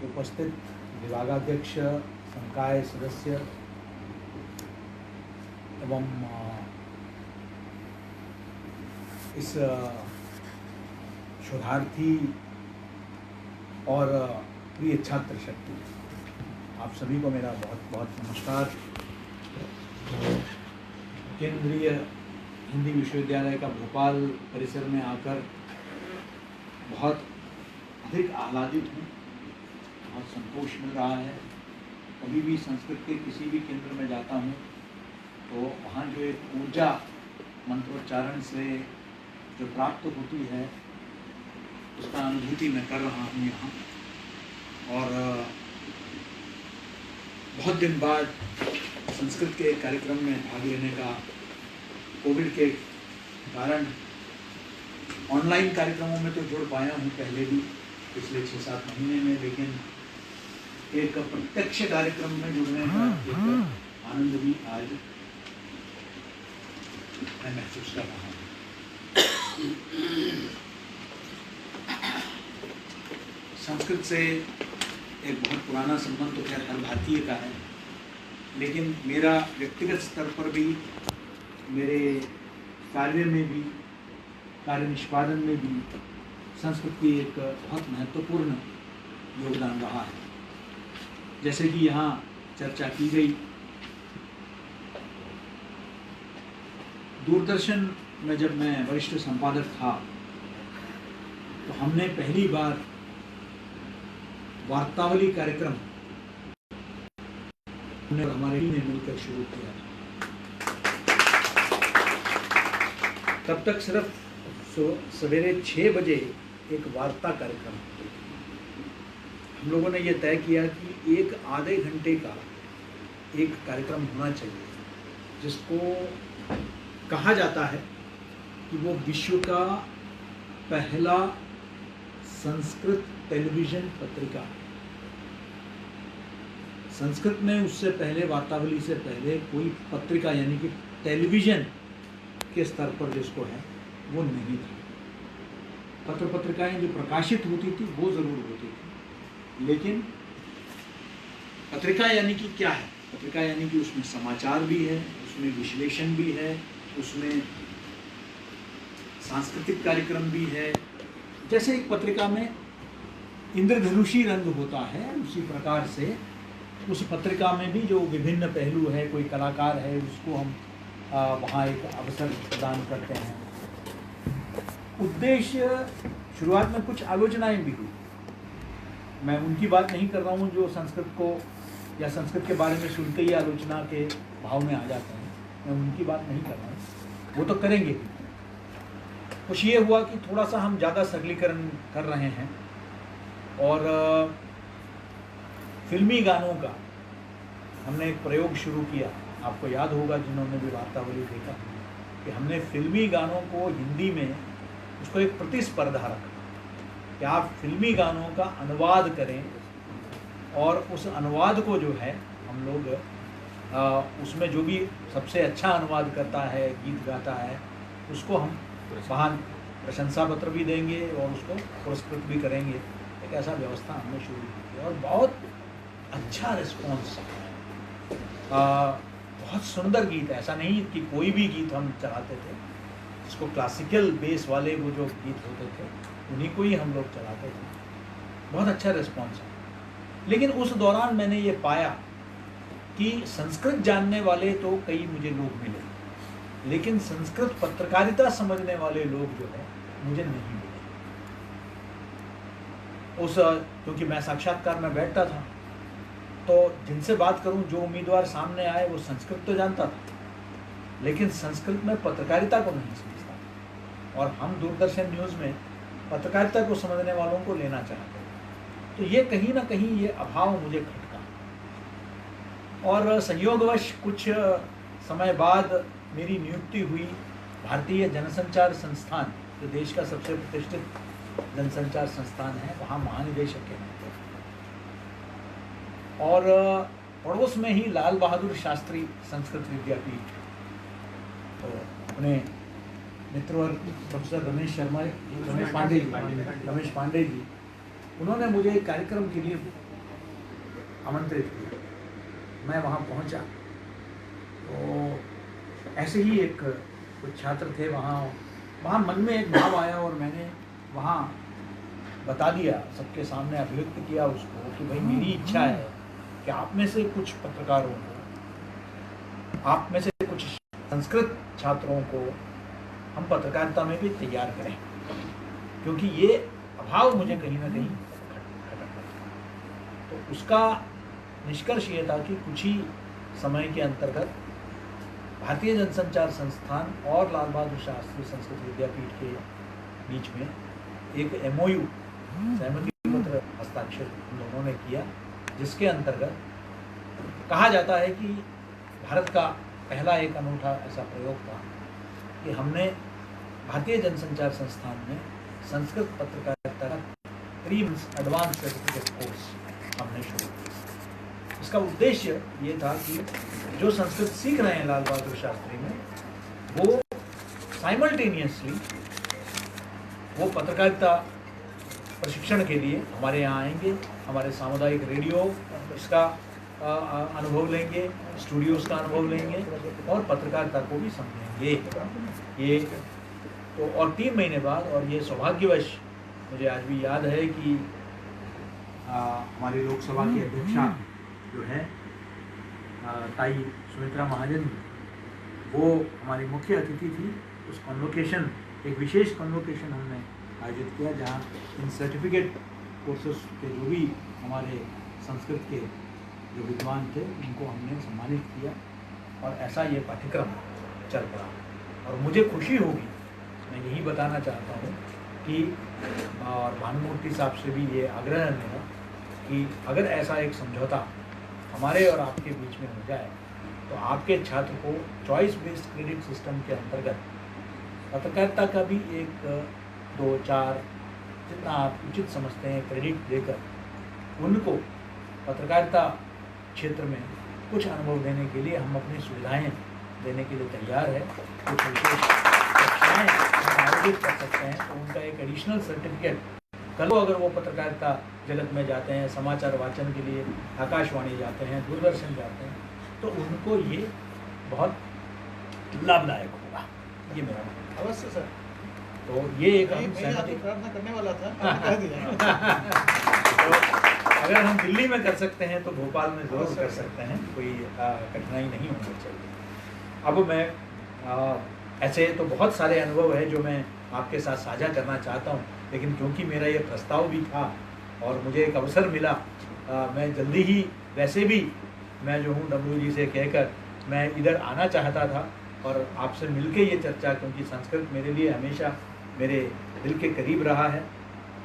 उपस्थित विभागाध्यक्ष, संकाय सदस्य एवं इस शोधार्थी और प्रिय छात्र शक्ति, आप सभी को मेरा बहुत बहुत नमस्कार। केंद्रीय हिंदी विश्वविद्यालय का भोपाल परिसर में आकर बहुत अधिक आह्लादित हूँ, बहुत संतोष मिल रहा है। कभी भी संस्कृत के किसी भी केंद्र में जाता हूँ तो वहाँ जो एक ऊर्जा मंत्रोच्चारण से जो प्राप्त होती है उसका अनुभूति मैं कर रहा हूँ यहाँ। और बहुत दिन बाद संस्कृत के कार्यक्रम में भाग लेने का कोविड के कारण ऑनलाइन कार्यक्रमों में तो जुड़ पाया हूँ पहले भी पिछले 6-7 महीने में, लेकिन एक प्रत्यक्ष कार्यक्रम में जुड़ने का एक आनंद भी आज मैं महसूस कर रहा हूँ। संस्कृत से एक बहुत पुराना संबंध तो खैर हर भारतीय का है, लेकिन मेरा व्यक्तिगत स्तर पर भी, मेरे कार्य में भी, कार्य निष्पादन में भी संस्कृत की एक बहुत महत्वपूर्ण योगदान रहा है। जैसे कि यहाँ चर्चा की गई, दूरदर्शन में जब मैं वरिष्ठ संपादक था तो हमने पहली बार वार्तावली कार्यक्रम हमने हमारे टीम ने मिलकर शुरू किया। तब तक सिर्फ सवेरे 6 बजे एक वार्ता कार्यक्रम, हम लोगों ने यह तय किया कि एक आधे घंटे का एक कार्यक्रम होना चाहिए, जिसको कहा जाता है कि वो विश्व का पहला संस्कृत टेलीविज़न पत्रिका। संस्कृत में उससे पहले, वार्तावली से पहले कोई पत्रिका यानी कि टेलीविज़न के स्तर पर जिसको है वो नहीं था। पत्र पत्रिकाएं जो प्रकाशित होती थी वो ज़रूर होती थी, लेकिन पत्रिका यानी कि क्या है? पत्रिका यानी कि उसमें समाचार भी है, उसमें विश्लेषण भी है, उसमें सांस्कृतिक कार्यक्रम भी है। जैसे एक पत्रिका में इंद्रधनुषी रंग होता है, उसी प्रकार से उस पत्रिका में भी जो विभिन्न पहलू है, कोई कलाकार है उसको हम वहाँ एक अवसर प्रदान करते हैं। उद्देश्य, शुरुआत में कुछ आलोचनाएं भी हुई, मैं उनकी बात नहीं कर रहा हूँ जो संस्कृत को या संस्कृत के बारे में सुनते ही आलोचना के भाव में आ जाते हैं, मैं उनकी बात नहीं कर रहा हूँ, वो तो करेंगे। कुछ ये हुआ कि थोड़ा सा हम ज़्यादा सरलीकरण कर रहे हैं और फिल्मी गानों का हमने एक प्रयोग शुरू किया। आपको याद होगा जिन्होंने भी वार्तावली देखा कि हमने फिल्मी गानों को हिंदी में उसको एक प्रतिस्पर्धा रखा कि आप फिल्मी गानों का अनुवाद करें, और उस अनुवाद को जो है हम लोग उसमें जो भी सबसे अच्छा अनुवाद करता है, गीत गाता है, उसको हम वहाँ प्रशंसा पत्र भी देंगे और उसको पुरस्कृत भी करेंगे। एक ऐसा व्यवस्था हमने शुरू की और बहुत अच्छा रिस्पॉन्स, बहुत सुंदर गीत। ऐसा नहीं कि कोई भी गीत हम चलाते थे, जिसको क्लासिकल बेस वाले वो जो गीत होते थे उन्हीं को ही हम लोग चलाते थे। बहुत अच्छा रिस्पॉन्स है। लेकिन उस दौरान मैंने ये पाया कि संस्कृत जानने वाले तो कई मुझे लोग मिले, लेकिन संस्कृत पत्रकारिता समझने वाले लोग जो है मुझे नहीं मिले। क्योंकि मैं साक्षात्कार में बैठता था तो जिनसे बात करूं, जो उम्मीदवार सामने आए वो संस्कृत तो जानता था, लेकिन संस्कृत में पत्रकारिता को नहीं समझता था। और हम दूरदर्शन न्यूज़ में पत्रकारिता को समझने वालों को लेना चाहते थे। तो ये कहीं ना कहीं ये अभाव मुझे खटका, और संयोगवश कुछ समय बाद मेरी नियुक्ति हुई भारतीय जनसंचार संस्थान, जो देश का सबसे प्रतिष्ठित जनसंचार संस्थान है, वहाँ महानिदेशक के नाते। और पड़ोस में ही लाल बहादुर शास्त्री संस्कृत विद्यापीठ, तो अपने मित्रवर्ग प्रोफेसर रमेश पांडे जी, उन्होंने मुझे एक कार्यक्रम के लिए आमंत्रित किया, मैं वहाँ पहुँचा तो ऐसे ही एक कुछ छात्र थे वहाँ मन में एक भाव आया और मैंने वहाँ बता दिया, सबके सामने अभिव्यक्त किया उसको कि भाई मेरी इच्छा है कि आप में से कुछ पत्रकारों को, आप में से कुछ संस्कृत छात्रों को हम पत्रकारिता में भी तैयार करें, क्योंकि ये अभाव मुझे कहीं ना कहीं खटकता। तो उसका निष्कर्ष ये था कि कुछ ही समय के अंतर्गत भारतीय जनसंचार संस्थान और लाल बहादुर शास्त्री संस्कृत विद्यापीठ के बीच में एक MOU सहमति पत्र हस्ताक्षर हम दोनों ने किया, जिसके अंतर्गत कहा जाता है कि भारत का पहला एक अनूठा ऐसा प्रयोग था कि हमने भारतीय जनसंचार संस्थान में संस्कृत पत्रकारिता का 3 months एडवांस सर्टिफिकेट कोर्स हमने शुरू किया। इसका उद्देश्य ये था कि जो संस्कृत सीख रहे हैं लाल बहादुर शास्त्री में, वो साइमल्टेनियसली वो पत्रकारिता प्रशिक्षण के लिए हमारे यहाँ आएंगे, हमारे सामुदायिक रेडियो इसका अनुभव लेंगे, स्टूडियोज़ का अनुभव लेंगे और पत्रकारिता को भी समझेंगे। ये तो और 3 महीने बाद, और ये सौभाग्यवश मुझे आज भी याद है कि हमारी लोकसभा की अध्यक्षा जो है ताई सुमित्रा महाजन, वो हमारी मुख्य अतिथि थी। उस कन्वोकेशन, एक विशेष कन्वोकेशन हमने आयोजित किया जहाँ इन सर्टिफिकेट कोर्सेस के जो भी हमारे संस्कृत के जो विद्वान थे उनको हमने सम्मानित किया और ऐसा ये पाठ्यक्रम चल पड़ा। और मुझे खुशी होगी, मैं यही बताना चाहता हूँ कि और भानुमूर्ति साहब से भी ये आग्रह है मेरा कि अगर ऐसा एक समझौता हमारे और आपके बीच में हो जाए तो आपके छात्र को चॉइस बेस्ड क्रेडिट सिस्टम के अंतर्गत पत्रकारिता का भी 1, 2, 4 जितना आप उचित समझते हैं क्रेडिट देकर उनको पत्रकारिता क्षेत्र में कुछ अनुभव देने के लिए हम अपनी सुविधाएं देने के लिए तैयार है। कुछ विशेष कक्षाएँ हम आयोजित कर सकते हैं तो उनका एक एडिशनल सर्टिफिकेट कल को अगर वो पत्रकारिता जगत में जाते हैं, समाचार वाचन के लिए आकाशवाणी जाते हैं, दूरदर्शन जाते हैं, तो उनको ये बहुत लाभदायक होगा। ये मेरा अवश्य सर। तो ये एक प्रार्थना करने वाला था, कह दिया। तो अगर हम दिल्ली में कर सकते हैं तो भोपाल में जरूर कर सकते हैं, कोई कठिनाई नहीं होनी चाहिए। अब मैं ऐसे तो बहुत सारे अनुभव है जो मैं आपके साथ साझा करना चाहता हूँ, लेकिन क्योंकि मेरा ये प्रस्ताव भी था और मुझे एक अवसर मिला, मैं जल्दी ही वैसे भी मैं जो हूँ डब्ल्यू जी से कहकर मैं इधर आना चाहता था और आपसे मिलके ये चर्चा, क्योंकि संस्कृत मेरे लिए हमेशा मेरे दिल के करीब रहा है,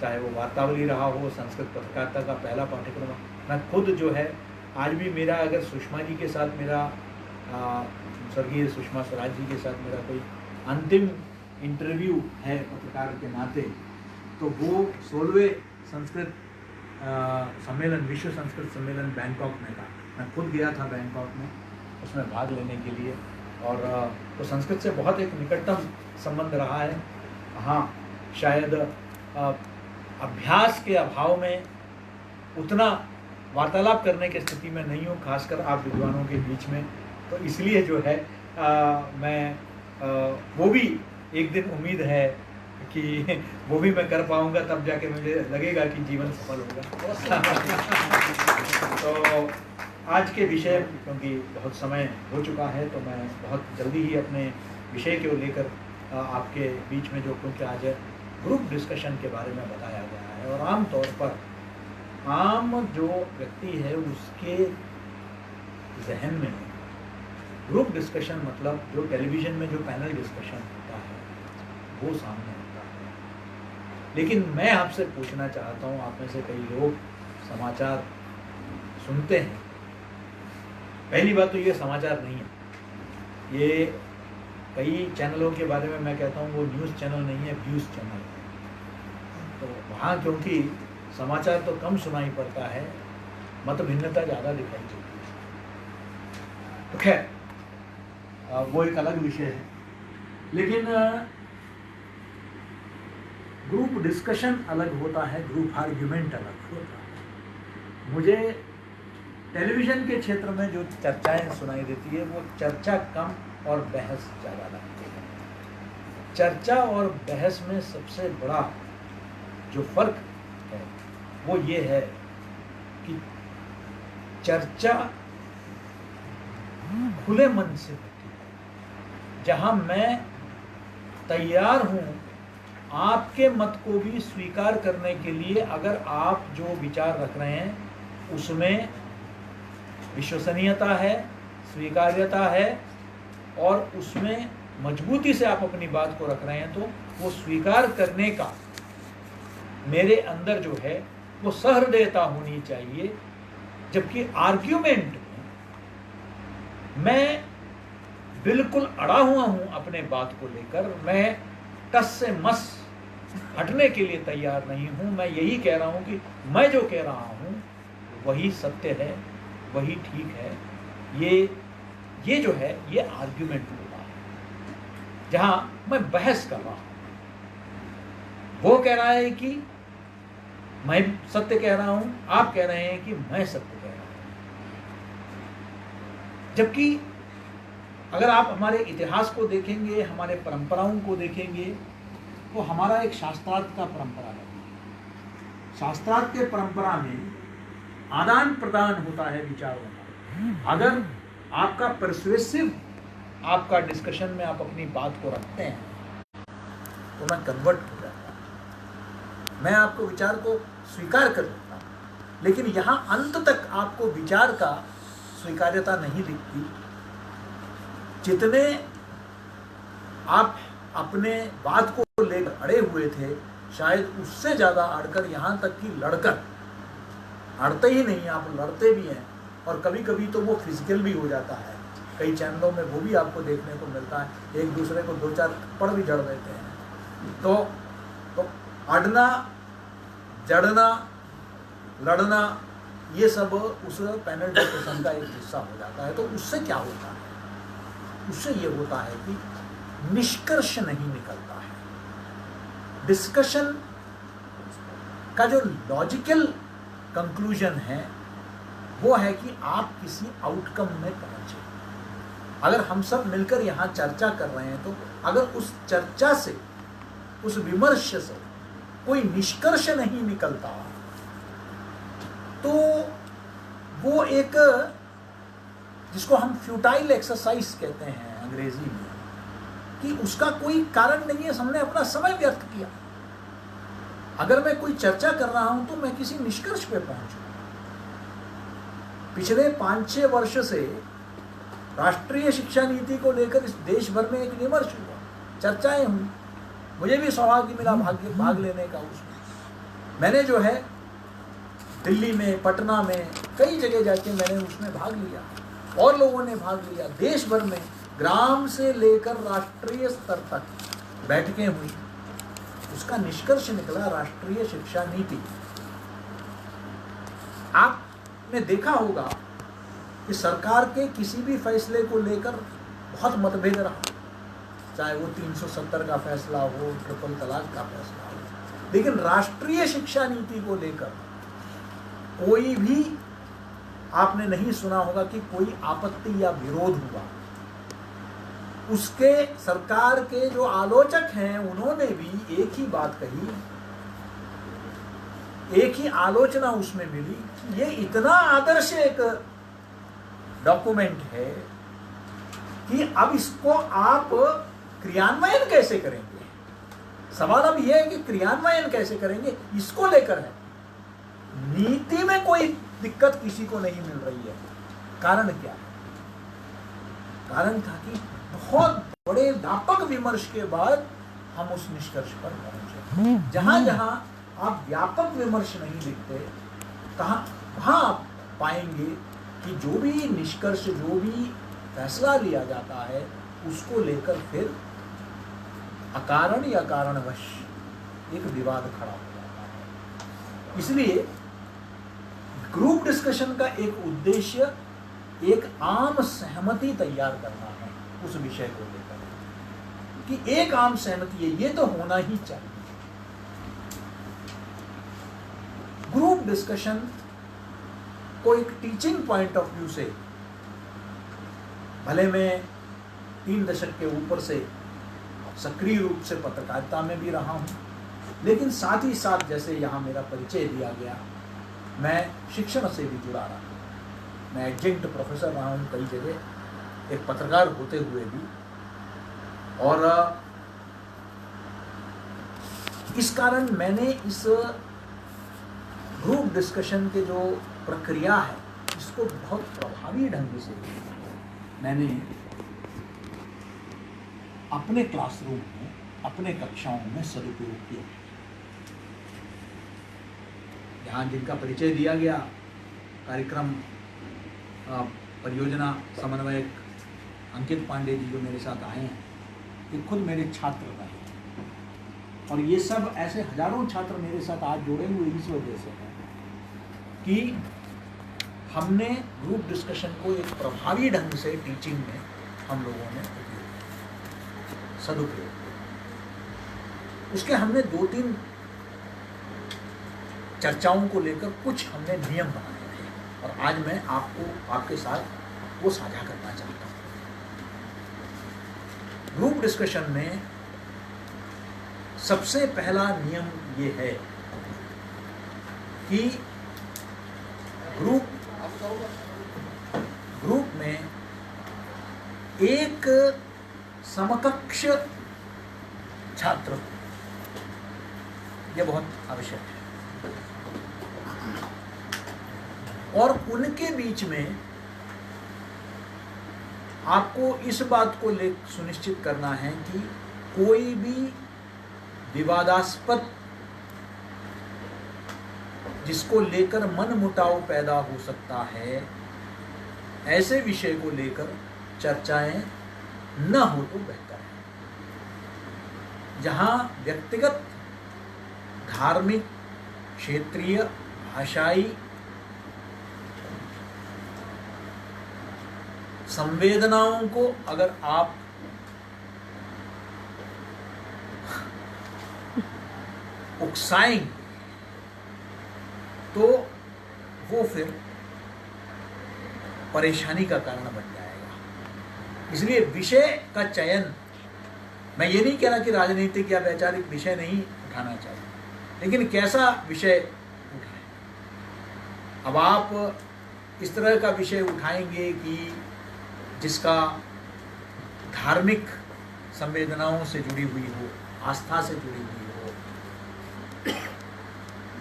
चाहे वो वार्तावली रहा हो, संस्कृत पत्रकारिता का पहला पाठ्यक्रम। मैं खुद जो है आज भी मेरा अगर सुषमा जी के साथ मेरा स्वर्गीय सुषमा स्वराज जी के साथ मेरा कोई अंतिम इंटरव्यू है पत्रकार के नाते, तो वो 16वें संस्कृत सम्मेलन, विश्व संस्कृत सम्मेलन बैंकॉक में था। मैं खुद गया था बैंकॉक में उसमें भाग लेने के लिए, और तो संस्कृत से बहुत एक निकटतम संबंध रहा है। हाँ, शायद अभ्यास के अभाव में उतना वार्तालाप करने की स्थिति में नहीं हूँ, खासकर आप विद्वानों के बीच में, तो इसलिए जो है मैं वो भी एक दिन उम्मीद है कि वो भी मैं कर पाऊँगा, तब जाके मुझे लगेगा कि जीवन सफल होगा। तो आज के विषय, क्योंकि बहुत समय हो चुका है, तो मैं बहुत जल्दी ही अपने विषय को लेकर आपके बीच में जो, क्योंकि आज ग्रुप डिस्कशन के बारे में बताया गया है, और आम तौर पर आम जो व्यक्ति है उसके जहन में ग्रुप डिस्कशन मतलब जो टेलीविज़न में जो पैनल डिस्कशन होता है वो सामने होता है। लेकिन मैं आपसे पूछना चाहता हूँ, आप में से कई लोग समाचार सुनते हैं। पहली बात तो ये समाचार नहीं है, ये कई चैनलों के बारे में मैं कहता हूँ वो न्यूज़ चैनल नहीं है, व्यूज़ चैनल है। तो वहाँ क्योंकि समाचार तो कम सुनाई पड़ता है, मत भिन्नता ज़्यादा दिखाई देती है। तो खैर वो एक अलग विषय है। लेकिन ग्रुप डिस्कशन अलग होता है, ग्रुप आर्ग्यूमेंट अलग होता है। मुझे टेलीविजन के क्षेत्र में जो चर्चाएं सुनाई देती है वो चर्चा कम और बहस ज़्यादा लगती है। चर्चा और बहस में सबसे बड़ा जो फर्क है वो ये है कि चर्चा खुले मन से होती है, जहां मैं तैयार हूं आपके मत को भी स्वीकार करने के लिए, अगर आप जो विचार रख रहे हैं उसमें विश्वसनीयता है, स्वीकार्यता है और उसमें मजबूती से आप अपनी बात को रख रहे हैं, तो वो स्वीकार करने का मेरे अंदर जो है वो सहृदयता होनी चाहिए। जबकि आर्ग्यूमेंट में मैं बिल्कुल अड़ा हुआ हूं अपने बात को लेकर, मैं टस से मस हटने के लिए तैयार नहीं हूं। मैं यही कह रहा हूं कि मैं जो कह रहा हूं वही सत्य है, वही ठीक है। ये जो है ये आर्ग्यूमेंट होता है जहां मैं बहस कर रहा हूं। वो कह रहा है कि मैं सत्य कह रहा हूं, आप कह रहे हैं कि मैं सत्य कह रहा हूं। जबकि अगर आप हमारे इतिहास को देखेंगे, हमारे परंपराओं को देखेंगे, तो हमारा एक शास्त्रार्थ का परंपरा है। शास्त्रार्थ के परंपरा में आदान प्रदान होता है विचारों का। अगर आपका परसुएसिव आपका डिस्कशन में आप अपनी बात को रखते हैं तो मैं कन्वर्ट हो जाता हूं, मैं आपको विचार को स्वीकार कर लेता हूं। लेकिन यहां अंत तक आपको विचार का स्वीकार्यता नहीं दिखती। जितने आप अपने बात को लेकर अड़े हुए थे, शायद उससे ज़्यादा अड़कर, यहाँ तक कि लड़कर, अड़ते ही नहीं आप लड़ते भी हैं, और कभी कभी तो वो फिजिकल भी हो जाता है। कई चैनलों में वो भी आपको देखने को मिलता है, एक दूसरे को 2-4 थप्पड़ भी जड़ देते हैं। तो अड़ना, जड़ना, लड़ना, ये सब उस पैनल डिस्कशन का एक हिस्सा हो जाता है। तो उससे क्या होता है? उससे ये होता है कि निष्कर्ष नहीं निकलता है। डिस्कशन का जो लॉजिकल कंक्लूजन है वो है कि आप किसी आउटकम में पहुंचे। अगर हम सब मिलकर यहाँ चर्चा कर रहे हैं, तो अगर उस चर्चा से, उस विमर्श से कोई निष्कर्ष नहीं निकलता, तो वो एक, जिसको हम फ्यूटाइल एक्सरसाइज कहते हैं अंग्रेजी में, कि उसका कोई कारण नहीं है, हमने अपना समय व्यर्थ किया। अगर मैं कोई चर्चा कर रहा हूं तो मैं किसी निष्कर्ष पे पहुंचूं। पिछले 5-6 वर्ष से राष्ट्रीय शिक्षा नीति को लेकर इस देश भर में एक विमर्श हुआ, चर्चाएं हुई। मुझे भी सौभाग्य मिला भाग लेने का उसमें। मैंने जो है दिल्ली में, पटना में, कई जगह जाके मैंने उसमें भाग लिया, और लोगों ने भाग लिया। देश भर में ग्राम से लेकर राष्ट्रीय स्तर तक बैठकें हुई। उसका निष्कर्ष निकला राष्ट्रीय शिक्षा नीति। आपने देखा होगा कि सरकार के किसी भी फैसले को लेकर बहुत मतभेद रहा, चाहे वो 370 का फैसला हो, ट्रिपल तलाक का फैसला हो, लेकिन राष्ट्रीय शिक्षा नीति को लेकर कोई भी आपने नहीं सुना होगा कि कोई आपत्ति या विरोध हुआ। उसके सरकार के जो आलोचक हैं उन्होंने भी एक ही बात कही, एक ही आलोचना उसमें मिली कि ये इतना आदर्श एक डॉक्यूमेंट है कि अब इसको आप क्रियान्वयन कैसे करेंगे। सवाल अब यह है कि क्रियान्वयन कैसे करेंगे, इसको लेकर है। नीति में कोई दिक्कत किसी को नहीं मिल रही है। कारण क्या है? कारण था कि बहुत बड़े व्यापक विमर्श के बाद हम उस निष्कर्ष पर पहुंचे। जहां जहां आप व्यापक विमर्श नहीं लिखते, वहां आप पाएंगे कि जो भी निष्कर्ष, जो भी फैसला लिया जाता है, उसको लेकर फिर अकारण या कारणवश एक विवाद खड़ा हो जाता है। इसलिए ग्रुप डिस्कशन का एक उद्देश्य एक आम सहमति तैयार करना है उस विषय को लेकर, कि एक आम सहमति है, ये तो होना ही चाहिए। ग्रुप डिस्कशन को एक टीचिंग पॉइंट ऑफ व्यू से, भले मैं 3 दशक के ऊपर से सक्रिय रूप से पत्रकारिता में भी रहा हूँ, लेकिन साथ ही साथ जैसे यहाँ मेरा परिचय दिया गया, मैं शिक्षण से भी जुड़ा रहा। मैं एडजंक्ट प्रोफेसर रहा हूँ कई जगह, एक पत्रकार होते हुए भी। और इस कारण मैंने इस ग्रुप डिस्कशन के जो प्रक्रिया है, इसको बहुत प्रभावी ढंग से मैंने अपने क्लासरूम में, अपने कक्षाओं में सदुपयोग किया। यहाँ जिनका परिचय दिया गया, कार्यक्रम परियोजना समन्वयक अंकित पांडे जी जो मेरे साथ आए हैं, ये खुद मेरे छात्र रहे, और ये सब ऐसे हजारों छात्र मेरे साथ आज जुड़े हुए इस वजह से हैं कि हमने ग्रुप डिस्कशन को एक प्रभावी ढंग से टीचिंग में हम लोगों ने सदुपयोग किया। उसके हमने 2-3 चर्चाओं को लेकर कुछ हमने नियम बनाए हैं, और आज मैं आपके साथ वो साझा करना चाहता हूँ। ग्रुप डिस्कशन में सबसे पहला नियम ये है कि ग्रुप में एक समकक्ष छात्र, यह बहुत आवश्यक है, और उनके बीच में आपको इस बात को सुनिश्चित करना है कि कोई भी विवादास्पद, जिसको लेकर मनमुटाव पैदा हो सकता है, ऐसे विषय को लेकर चर्चाएं न हो तो बेहतर है। जहां व्यक्तिगत, धार्मिक, क्षेत्रीय, भाषाई, संवेदनाओं को अगर आप उकसाएंगे तो वो फिर परेशानी का कारण बन जाएगा। इसलिए विषय का चयन, मैं ये नहीं कह रहा कि राजनीतिक या वैचारिक विषय नहीं उठाना चाहिए, लेकिन कैसा विषय उठाएं। अब आप इस तरह का विषय उठाएंगे कि जिसका धार्मिक संवेदनाओं से जुड़ी हुई हो, आस्था से जुड़ी हुई हो,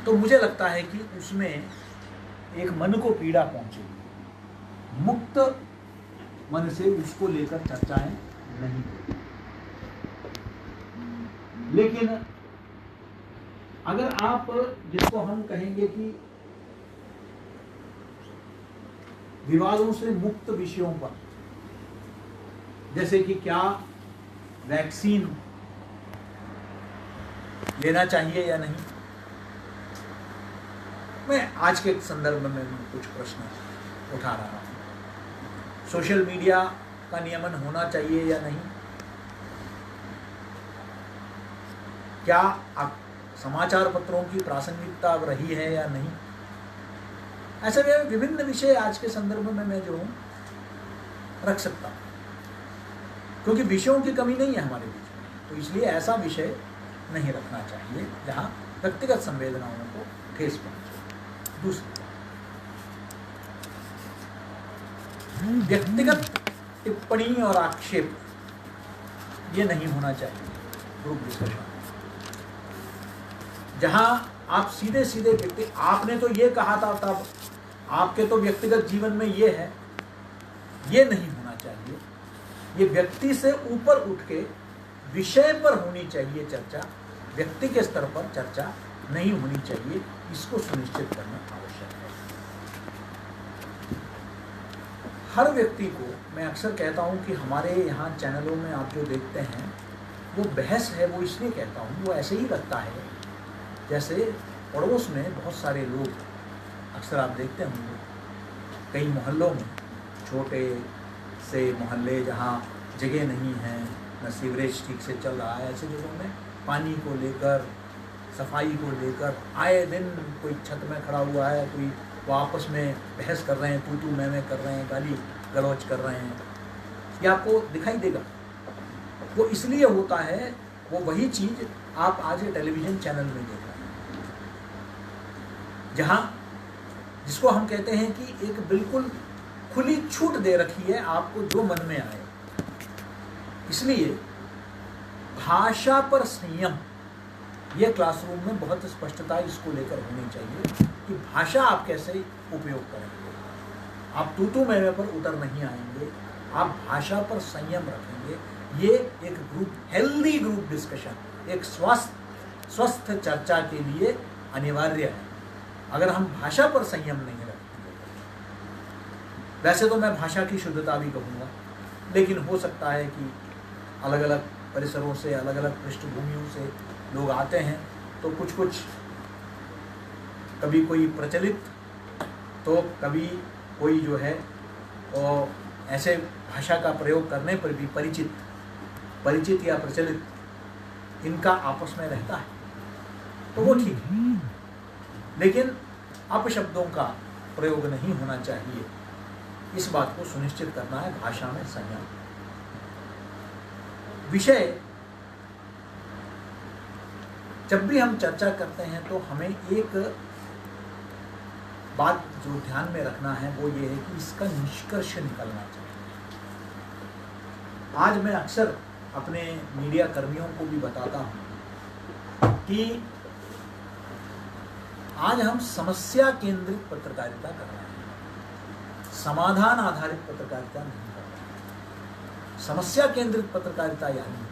तो मुझे लगता है कि उसमें एक मन को पीड़ा पहुंचेगी। मुक्त मन से उसको लेकर चर्चाएं नहीं होती। लेकिन अगर आप, जिसको हम कहेंगे कि विवादों से मुक्त विषयों पर, जैसे कि क्या वैक्सीन लेना चाहिए या नहीं, मैं आज के संदर्भ में कुछ प्रश्न उठा रहा हूं। सोशल मीडिया का नियमन होना चाहिए या नहीं, क्या समाचार पत्रों की प्रासंगिकता अब रही है या नहीं, ऐसे विभिन्न विषय आज के संदर्भ में मैं जो रख सकता हूं, क्योंकि विषयों की कमी नहीं है हमारे बीच में। तो इसलिए ऐसा विषय नहीं रखना चाहिए जहां व्यक्तिगत संवेदनाओं को ठेस पहुंचे। दूसरी, व्यक्तिगत टिप्पणी और आक्षेप ये नहीं होना चाहिए ग्रुप डिस्कशन, जहां आप सीधे सीधे व्यक्ति, आपने तो ये कहा था, तब आपके तो व्यक्तिगत जीवन में ये है, ये नहीं होना चाहिए। ये व्यक्ति से ऊपर उठ के विषय पर होनी चाहिए चर्चा, व्यक्ति के स्तर पर चर्चा नहीं होनी चाहिए। इसको सुनिश्चित करना आवश्यक है। हर व्यक्ति को मैं अक्सर कहता हूं कि हमारे यहाँ चैनलों में आप जो देखते हैं वो बहस है, वो इसलिए कहता हूं, वो ऐसे ही लगता है जैसे पड़ोस में बहुत सारे लोग, अक्सर आप देखते होंगे कई मोहल्लों में, छोटे से मोहल्ले जहाँ जगह नहीं है, न सीवरेज ठीक से चल रहा है, ऐसे जगहों में पानी को लेकर, सफाई को लेकर आए दिन कोई छत में खड़ा हुआ है, कोई वो आपस में बहस कर रहे हैं, तू तू मैं कर रहे हैं, गाली गलौज कर रहे हैं, ये आपको दिखाई देगा। वो इसलिए होता है, वो वही चीज़ आप आज टेलीविज़न चैनल में देख रहे हैं, जहाँ जिसको हम कहते हैं कि एक बिल्कुल खुली छूट दे रखी है आपको जो मन में आए। इसलिए भाषा पर संयम, ये क्लासरूम में बहुत स्पष्टता इसको लेकर होनी चाहिए कि भाषा आप कैसे उपयोग करेंगे। आप तू मैं पर उतर नहीं आएंगे, आप भाषा पर संयम रखेंगे। ये एक ग्रुप, हेल्दी ग्रुप डिस्कशन, एक स्वस्थ चर्चा के लिए अनिवार्य है। अगर हम भाषा पर संयम नहीं रखेंगे, वैसे तो मैं भाषा की शुद्धता भी कहूँगा, लेकिन हो सकता है कि अलग अलग परिसरों से, अलग अलग पृष्ठभूमियों से लोग आते हैं, तो कुछ कभी कोई प्रचलित, तो कभी कोई जो है और ऐसे भाषा का प्रयोग करने पर भी परिचित या प्रचलित, इनका आपस में रहता है, तो वो ठीक है। लेकिन अपशब्दों का प्रयोग नहीं होना चाहिए, इस बात को सुनिश्चित करना है। भाषा में संयम। विषय जब भी हम चर्चा करते हैं तो हमें एक बात जो ध्यान में रखना है वो ये है कि इसका निष्कर्ष निकलना चाहिए। आज मैं अक्सर अपने मीडिया कर्मियों को भी बताता हूं कि आज हम समस्या केंद्रित पत्रकारिता कर रहे हैं, समाधान आधारित पत्रकारिता नहीं कर रहे हैं। समस्या केंद्रित पत्रकारिता यानी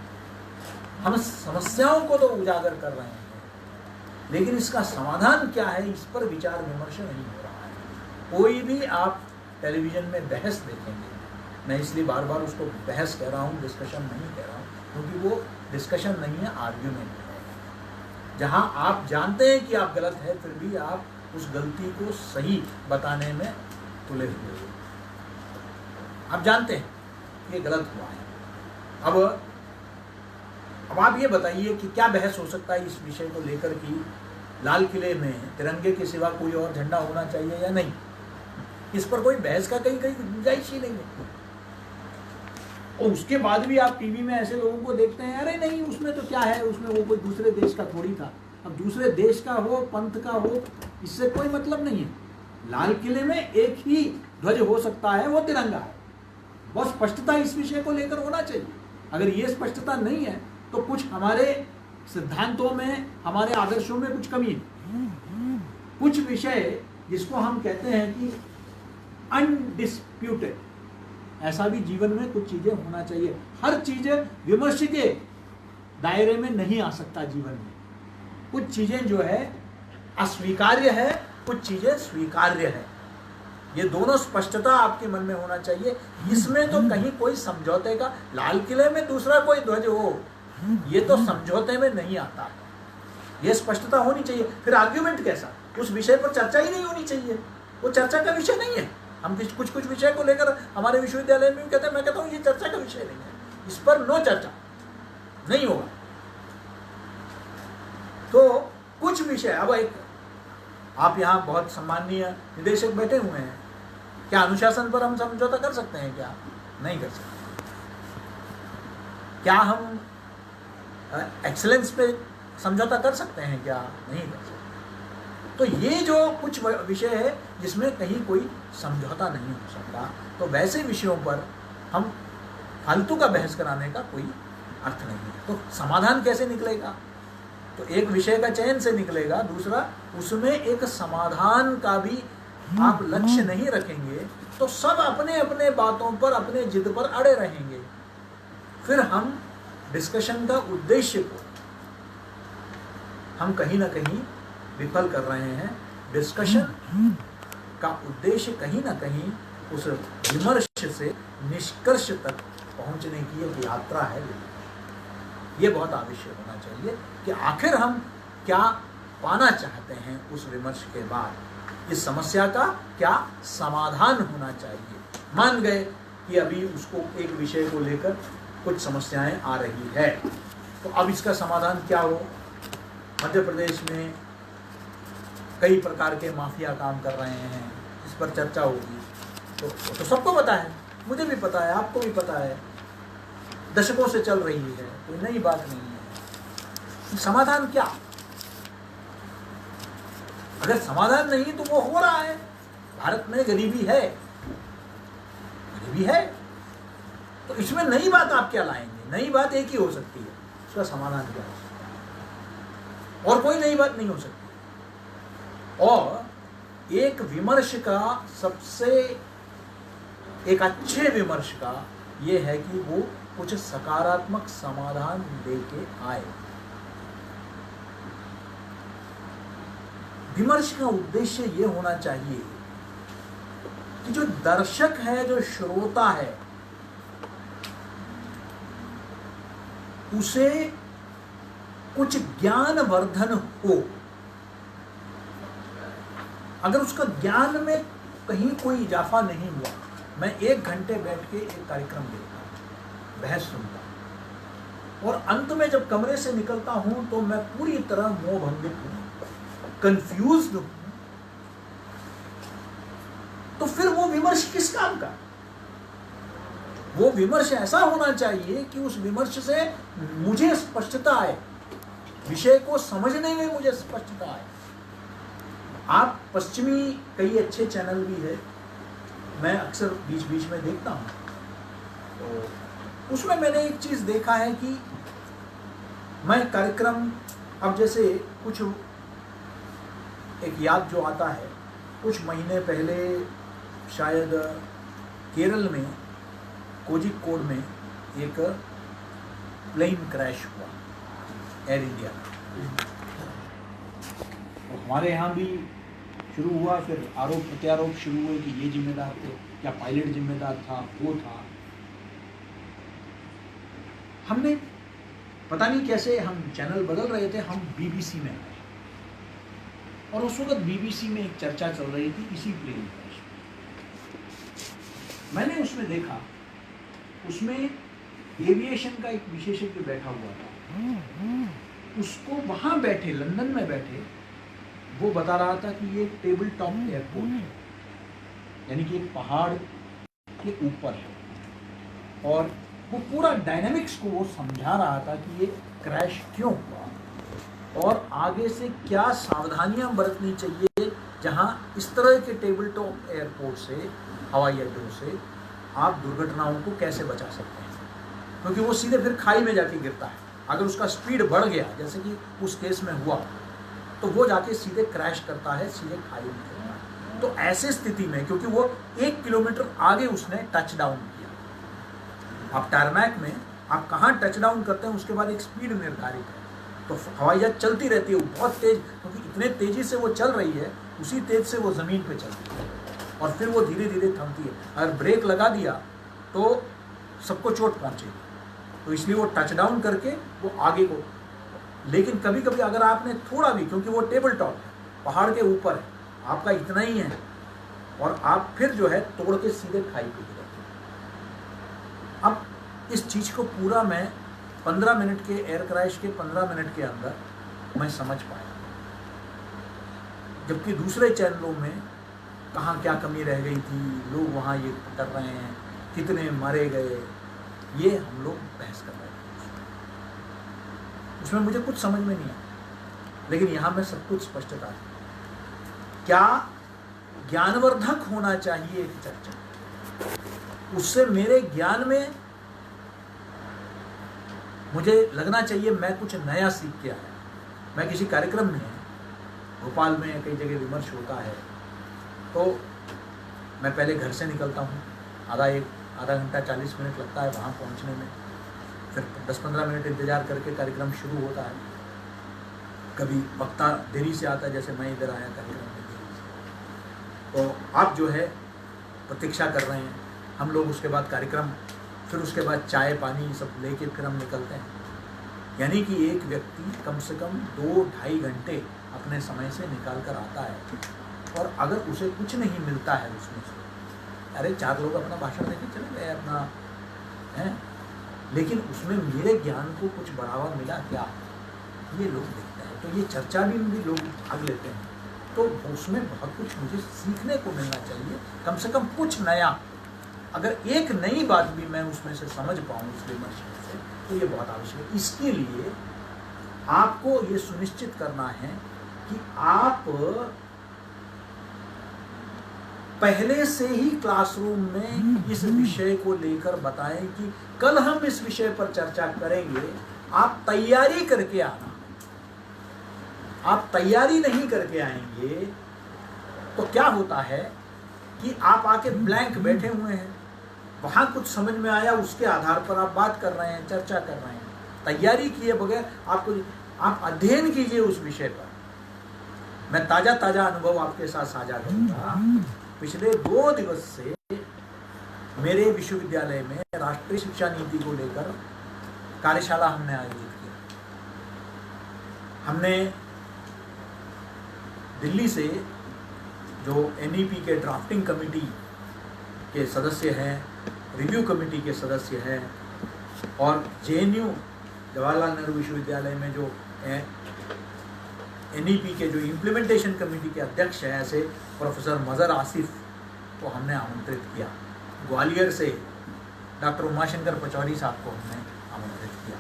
हम समस्याओं को तो उजागर कर रहे हैं, लेकिन इसका समाधान क्या है इस पर विचार विमर्श नहीं हो रहा है। कोई भी आप टेलीविजन में बहस देखेंगे, मैं इसलिए बार बार उसको बहस कह रहा हूँ, डिस्कशन नहीं कह रहा हूँ, क्योंकि वो डिस्कशन नहीं है, आर्ग्यूमेंट है। जहाँ आप जानते हैं कि आप गलत है, फिर भी आप उस गलती को सही बताने में तुले हुए हो। आप जानते हैं ये गलत हुआ है। अब आप ये बताइए कि क्या बहस हो सकता है इस विषय को लेकर कि लाल किले में तिरंगे के सिवा कोई और झंडा होना चाहिए या नहीं। इस पर कोई बहस का कहीं गुंजाइश ही नहीं है। और उसके बाद भी आप टीवी में ऐसे लोगों को देखते हैं, अरे नहीं उसमें तो क्या है, उसमें वो कोई दूसरे देश का थोड़ी था। अब दूसरे देश का हो, पंथ का हो, इससे कोई मतलब नहीं है। लाल किले में एक ही ध्वज हो सकता है, वो तिरंगा है। बहुत स्पष्टता इस विषय को लेकर होना चाहिए। अगर ये स्पष्टता नहीं है तो कुछ हमारे सिद्धांतों में, हमारे आदर्शों में कुछ कमी है। कुछ विषय जिसको हम कहते हैं कि अनडिस्प्यूटेड, ऐसा भी जीवन में कुछ चीजें होना चाहिए। हर चीज विमर्श के दायरे में नहीं आ सकता जीवन में। कुछ चीजें जो है अस्वीकार्य है, कुछ चीजें स्वीकार्य है। ये दोनों स्पष्टता आपके मन में होना चाहिए। इसमें तो कहीं कोई समझौते का, लाल किले में दूसरा कोई ध्वज हो, ये तो समझौते में नहीं आता है। ये स्पष्टता होनी चाहिए। फिर आर्ग्यूमेंट कैसा? उस विषय पर चर्चा ही नहीं होनी चाहिए, वो चर्चा का विषय नहीं है। हम कुछ विषय को लेकर हमारे विश्वविद्यालय में भी कहते हैं, मैं कहता हूँ ये चर्चा का विषय नहीं है, इस पर नो चर्चा नहीं होगा। तो कुछ विषय, अब एक आप यहाँ बहुत सम्माननीय निदेशक बैठे हुए हैं, क्या अनुशासन पर हम समझौता कर सकते हैं? क्या नहीं कर सकते? क्या हम एक्सीलेंस पे समझौता कर सकते हैं? क्या नहीं कर सकते? तो ये जो कुछ विषय है जिसमें कहीं कोई समझौता नहीं हो सकता, तो वैसे विषयों पर हम फालतू का बहस कराने का कोई अर्थ नहीं है। तो समाधान कैसे निकलेगा? तो एक विषय का चयन से निकलेगा, दूसरा उसमें एक समाधान का भी आप लक्ष्य नहीं रखेंगे तो सब अपने अपने बातों पर, अपने जिद पर अड़े रहेंगे। फिर हम डिस्कशन का उद्देश्य को हम कहीं ना कहीं विफल कर रहे हैं। डिस्कशन का उद्देश्य कहीं ना कहीं उस विमर्श से निष्कर्ष तक पहुंचने की एक यात्रा है। ये बहुत आवश्यक होना चाहिए कि आखिर हम क्या पाना चाहते हैं उस विमर्श के बाद। इस समस्या का क्या समाधान होना चाहिए। मान गए कि अभी उसको एक विषय को लेकर कुछ समस्याएं आ रही है, तो अब इसका समाधान क्या हो? मध्य प्रदेश में कई प्रकार के माफिया काम कर रहे हैं, इस पर चर्चा होगी। तो सबको पता है, मुझे भी पता है, आपको भी पता है, दशकों से चल रही है, कोई नई बात नहीं है। समाधान क्या? अगर समाधान नहीं तो वो हो रहा है, भारत में गरीबी है, गरीबी है, तो इसमें नई बात आप क्या लाएंगे? नई बात एक ही हो सकती है, उसका समाधान क्या हो सकता है? और कोई नई बात नहीं हो सकती। और एक विमर्श का सबसे एक अच्छे विमर्श का ये है कि वो कुछ सकारात्मक समाधान लेके आए। विमर्श का उद्देश्य ये होना चाहिए कि जो दर्शक है, जो श्रोता है, उसे कुछ ज्ञानवर्धन हो। अगर उसका ज्ञान में कहीं कोई इजाफा नहीं हुआ, मैं 1 घंटे बैठ के एक कार्यक्रम देखता हूं, बहस सुनता हूं, और अंत में जब कमरे से निकलता हूं तो मैं पूरी तरह मोहभंगित हूं, कंफ्यूज्ड हूं, तो फिर वो विमर्श किस काम का? वो विमर्श ऐसा होना चाहिए कि उस विमर्श से मुझे स्पष्टता आए, विषय को समझने में मुझे स्पष्टता आए। आप पश्चिमी कई अच्छे चैनल भी है, मैं अक्सर बीच बीच में देखता हूँ, तो उसमें मैंने एक चीज़ देखा है कि मैं कार्यक्रम, अब जैसे कुछ एक याद जो आता है, कुछ महीने पहले शायद केरल में कोझिकोड में एक प्लेन क्रैश हुआ, एयर इंडिया का। हमारे यहाँ भी शुरू हुआ, फिर आरोप प्रत्यारोप शुरू हुए कि ये जिम्मेदार थे या पायलट जिम्मेदार था, वो था। हमने पता नहीं कैसे हम चैनल बदल रहे थे, हम बीबीसी में आए, और उस वक्त बीबीसी में एक चर्चा चल रही थी इसी प्लेन क्रैश में। मैंने उसमें देखा, उसमें एविएशन का एक विशेषज्ञ बैठा हुआ था, उसको वहां बैठे, लंदन में बैठे, वो बता रहा था कि ये टेबल टॉप एयरपोर्ट है, यानी कि एक पहाड़ के ऊपर है, और वो पूरा डायनामिक्स को वो समझा रहा था कि ये क्रैश क्यों हुआ और आगे से क्या सावधानियां बरतनी चाहिए, जहां इस तरह के टेबल टॉप एयरपोर्ट से, हवाई अड्डों से आप दुर्घटनाओं को कैसे बचा सकते हैं, क्योंकि वो सीधे फिर खाई में जाके गिरता है। अगर उसका स्पीड बढ़ गया, जैसे कि उस केस में हुआ, तो वो जाके सीधे क्रैश करता है, सीधे खाई में गिरता है। तो ऐसे स्थिति में, क्योंकि वो 1 किलोमीटर आगे उसने टच डाउन किया, आप टारमैक में आप कहाँ टच डाउन करते हैं उसके बाद एक स्पीड निर्धारित है, तो हवाई जहाज चलती रहती है, वो बहुत तेज, क्योंकि इतने तेजी से वो चल रही है, उसी तेज से वो ज़मीन पे चलती है, और फिर वो धीरे धीरे थमती है। अगर ब्रेक लगा दिया तो सबको चोट पहुंचेगी, तो इसलिए वो टच डाउन करके वो आगे को। लेकिन कभी कभी अगर आपने थोड़ा भी, क्योंकि वो टेबल टॉप है, पहाड़ के ऊपर है, आपका इतना ही है, और आप फिर जो है तोड़ के सीधे खाई पे गिरते। अब इस चीज़ को पूरा मैं 15 मिनट के एयर क्रैश के 15 मिनट के अंदर मैं समझ पाया, जबकि दूसरे चैनलों में कहाँ क्या कमी रह गई थी, लोग वहाँ ये कर रहे हैं, कितने मारे गए, ये हम लोग बहस कर रहे थे। उसमें मुझे कुछ समझ में नहीं आया, लेकिन यहाँ में सब कुछ स्पष्टता है। क्या ज्ञानवर्धक होना चाहिए एक चर्चा, उससे मेरे ज्ञान में मुझे लगना चाहिए मैं कुछ नया सीख के आया। मैं किसी कार्यक्रम में, भोपाल में कई जगह विमर्श होता है, तो मैं पहले घर से निकलता हूँ, आधा घंटा 40 मिनट लगता है वहाँ पहुँचने में, फिर 10-15 मिनट इंतज़ार करके कार्यक्रम शुरू होता है। कभी वक्ता देरी से आता है, जैसे मैं इधर आया कार्यक्रम में देरी से, तो आप जो है प्रतीक्षा कर रहे हैं, हम लोग उसके बाद कार्यक्रम, फिर उसके बाद चाय पानी सब लेके फिर हम निकलते हैं। यानी कि एक व्यक्ति कम से कम 2-2.5 घंटे अपने समय से निकाल कर आता है, और अगर उसे कुछ नहीं मिलता है उसमें से, अरे 4 लोग अपना भाषण देके चले गए अपना, हैं, लेकिन उसमें मेरे ज्ञान को कुछ बढ़ावा मिला क्या, ये लोग देखते हैं। तो ये चर्चा भी लोग भाग लेते हैं, तो उसमें बहुत कुछ मुझे सीखने को मिलना चाहिए, कम से कम कुछ नया। अगर एक नई बात भी मैं उसमें से समझ पाऊँ उस विमर्श से, तो ये बहुत आवश्यक है। इसके लिए आपको ये सुनिश्चित करना है कि आप पहले से ही क्लासरूम में इस विषय को लेकर बताएं कि कल हम इस विषय पर चर्चा करेंगे, आप तैयारी करके आना। आप तैयारी नहीं करके आएंगे तो क्या होता है कि आप आके ब्लैंक बैठे हुए हैं, वहां कुछ समझ में आया, उसके आधार पर आप बात कर रहे हैं, चर्चा कर रहे हैं। तैयारी किए बगैर आप अध्ययन कीजिए उस विषय पर। मैं ताजा अनुभव आपके साथ साझा करूंगा। पिछले 2 दिवस से मेरे विश्वविद्यालय में राष्ट्रीय शिक्षा नीति को लेकर कार्यशाला हमने आयोजित किया। हमने दिल्ली से जो NEP के ड्राफ्टिंग कमेटी के सदस्य हैं, रिव्यू कमेटी के सदस्य हैं, और JNU जवाहरलाल नेहरू विश्वविद्यालय में जो NEP के जो इम्प्लीमेंटेशन कमेटी के अध्यक्ष हैं, ऐसे प्रोफेसर मज़हर आसिफ को हमने आमंत्रित किया। ग्वालियर से डॉक्टर उमाशंकर पचौरी साहब को हमने आमंत्रित किया।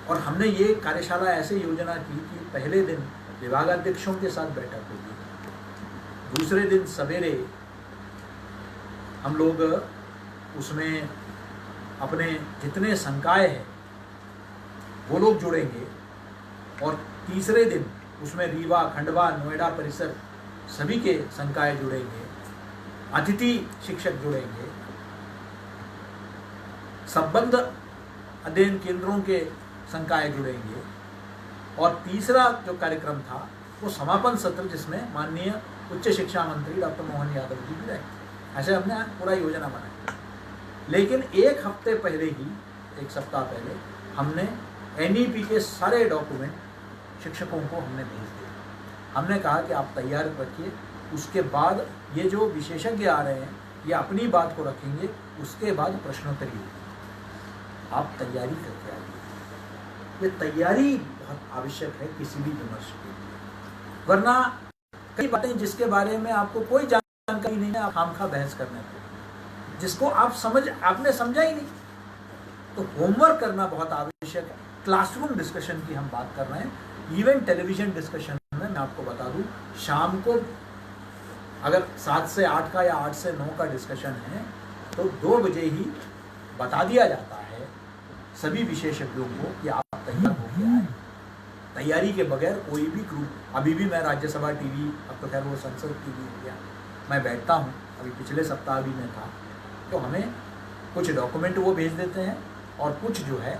और हमने ये कार्यशाला ऐसे योजना की कि पहले दिन विभागाध्यक्षों के साथ बैठक होगी, दूसरे दिन सवेरे हम लोग उसमें अपने जितने संकाय हैं वो लोग जुड़ेंगे, और तीसरे दिन उसमें रीवा, खंडवा, नोएडा परिसर सभी के संकाय जुड़ेंगे, अतिथि शिक्षक जुड़ेंगे, संबंध अध्ययन केंद्रों के संकाय जुड़ेंगे, और तीसरा जो कार्यक्रम था वो समापन सत्र, जिसमें माननीय उच्च शिक्षा मंत्री डॉक्टर मोहन यादव जी भी रहेंगे। ऐसे हमने पूरा योजना बनाई। लेकिन एक हफ्ते पहले ही, एक सप्ताह पहले, हमने NEP के सारे डॉक्यूमेंट शिक्षकों को हमने भेज दिए। हमने कहा कि आप तैयार रखिए, उसके बाद ये जो विशेषज्ञ आ रहे हैं ये अपनी बात को रखेंगे, उसके बाद प्रश्नोत्तरी होगी, आप तैयारी करके आइए। ये तैयारी बहुत आवश्यक है किसी भी विमर्श के लिए, वरना कई बातें जिसके बारे में आपको कोई जानकारी नहीं है, आप खामखा बहस करने को, जिसको आपने समझा ही नहीं। तो होमवर्क करना बहुत आवश्यक है। क्लासरूम डिस्कशन की हम बात कर रहे हैं। इवन टेलीविजन डिस्कशन में मैं आपको बता दूं, शाम को अगर 7 से 8 का या 8 से 9 का डिस्कशन है तो 2 बजे ही बता दिया जाता है सभी विशेषज्ञों को कि आप तैयार होकर आए। तैयारी के बगैर कोई भी ग्रुप, अभी भी मैं राज्यसभा टीवी, अब तो खैर वो संसद टीवी हो गया, मैं बैठता हूँ, अभी पिछले सप्ताह भी मैं था, तो हमें कुछ डॉक्यूमेंट वो भेज देते हैं और कुछ जो है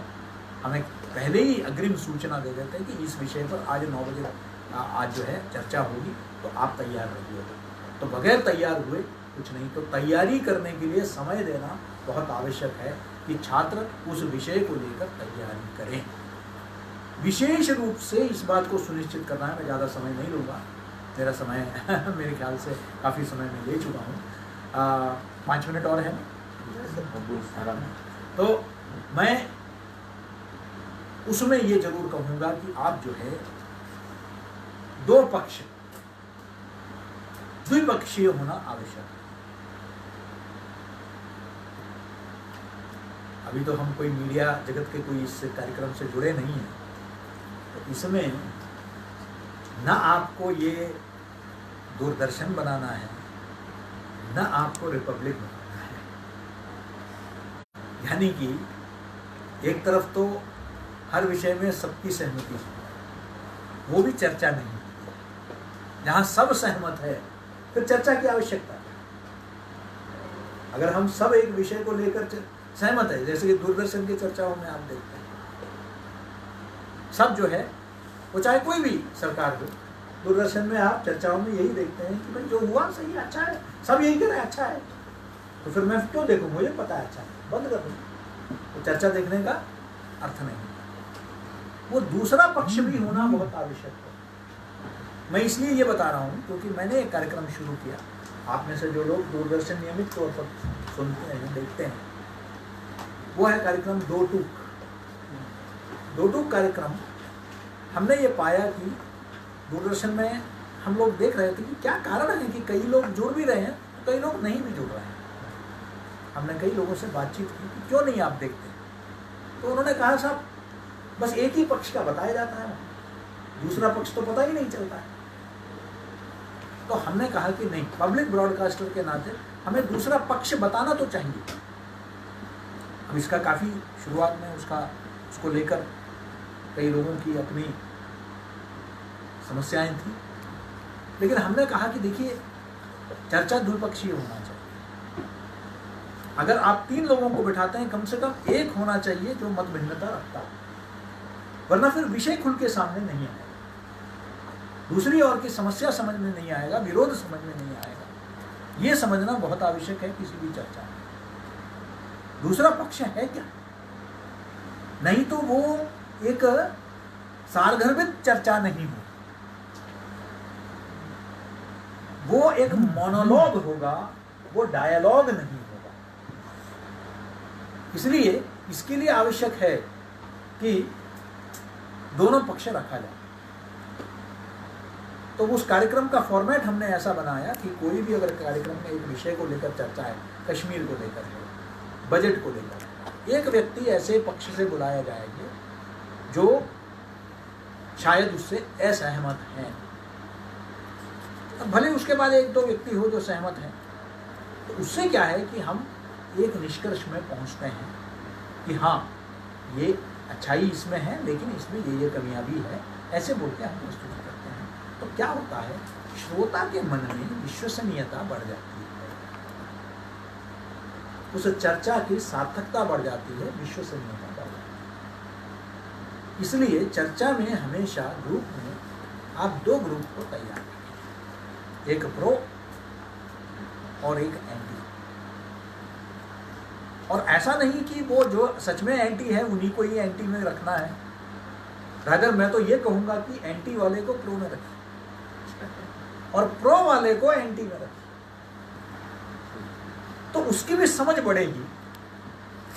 हमें पहले ही अग्रिम सूचना दे देते हैं कि इस विषय पर आज 9 बजे आज जो है चर्चा होगी, तो आप तैयार रहिए। तो बगैर तैयार हुए कुछ नहीं। तो तैयारी करने के लिए समय देना बहुत आवश्यक है कि छात्र उस विषय को लेकर तैयारी करें। विशेष रूप से इस बात को सुनिश्चित करना है, मैं ज़्यादा समय नहीं लूँगा, मेरा समय मेरे ख्याल से काफ़ी समय में ले चुका हूँ। 5 मिनट और है। तो मैं उसमें ये जरूर कहूँगा कि आप जो है दो पक्ष द्विपक्षीय होना आवश्यक है। अभी तो हम कोई मीडिया जगत के कोई इस कार्यक्रम से जुड़े नहीं हैं, तो इसमें न आपको ये दूरदर्शन बनाना है, न आपको रिपब्लिक बनाना है। यानी कि एक तरफ तो हर विषय में सबकी सहमति है, वो भी चर्चा नहीं है। जहाँ सब सहमत है फिर चर्चा की आवश्यकता है। अगर हम सब एक विषय को लेकर सहमत है, जैसे कि दूरदर्शन की चर्चाओं में आप देखते हैं, सब जो है वो चाहे कोई भी सरकार हो, दूरदर्शन में आप चर्चाओं में यही देखते हैं कि भाई जो हुआ सही है, अच्छा है, सब यही कह रहे हैं अच्छा है, तो फिर मैं क्यों देखूं, मुझे पता है अच्छा है, बंद कर दूं। तो चर्चा देखने का अर्थ नहीं। वो दूसरा पक्ष भी होना बहुत आवश्यक है। मैं इसलिए ये बता रहा हूँ क्योंकि मैंने एक कार्यक्रम शुरू किया, आप में से जो लोग दूरदर्शन नियमित तौर पर सुनते हैं, देखते हैं, वो है कार्यक्रम दो टूक कार्यक्रम। हमने ये पाया कि दूरदर्शन में हम लोग देख रहे थे कि क्या कारण है कि कई लोग जुड़ भी रहे हैं, कई लोग नहीं भी जुड़ रहे हैं। हमने कई लोगों से बातचीत की कि क्यों नहीं आप देखते, तो उन्होंने कहा साहब बस एक ही पक्ष का बताया जाता है, दूसरा पक्ष तो पता ही नहीं चलता है। तो हमने कहा कि नहीं, पब्लिक ब्रॉडकास्टर के नाते हमें दूसरा पक्ष बताना तो चाहिए। अब इसका काफ़ी शुरुआत में उसको लेकर कई लोगों की अपनी समस्याएं थी, लेकिन हमने कहा कि देखिए चर्चा द्विपक्षीय होना चाहिए। अगर आप 3 लोगों को बिठाते हैं, कम से कम एक होना चाहिए जो मत भिन्नता रखता है, वरना फिर विषय खुल के सामने नहीं आएगा, दूसरी ओर की समस्या समझ में नहीं आएगा, विरोध समझ में नहीं आएगा। ये समझना बहुत आवश्यक है किसी भी चर्चा में, दूसरा पक्ष है क्या, नहीं तो वो एक सारगर्भित चर्चा नहीं हो, वो एक मोनोलॉग होगा, वो डायलॉग नहीं होगा। इसलिए इसके लिए आवश्यक है कि दोनों पक्ष रखा जाए। तो उस कार्यक्रम का फॉर्मेट हमने ऐसा बनाया कि कोई भी अगर कार्यक्रम में एक विषय को लेकर चर्चा है, कश्मीर को लेकर है, बजट को लेकर, एक व्यक्ति ऐसे पक्ष से बुलाया जाएगा जो शायद उससे असहमत हैं, भले उसके बाद 1-2 व्यक्ति हो जो सहमत हैं। तो उससे क्या है कि हम एक निष्कर्ष में पहुंचते हैं कि हाँ ये अच्छाई इसमें है, लेकिन इसमें ये कमियां भी है, ऐसे बोल के हम प्रस्तुत करते हैं। तो क्या होता है, श्रोता के मन में विश्वसनीयता बढ़ जाती है, उस चर्चा की सार्थकता बढ़ जाती है, विश्वसनीयता बढ़ जाती है। इसलिए चर्चा में हमेशा ग्रुप में आप 2 ग्रुप को तैयार करें, एक प्रो और एक एंटी। और ऐसा नहीं कि वो जो सच में एंटी है उन्हीं को ही एंटी में रखना है, रादर मैं तो ये कहूंगा कि एंटी वाले को प्रो में रखिए और प्रो वाले को एंटी में रखिए, तो उसकी भी समझ बढ़ेगी।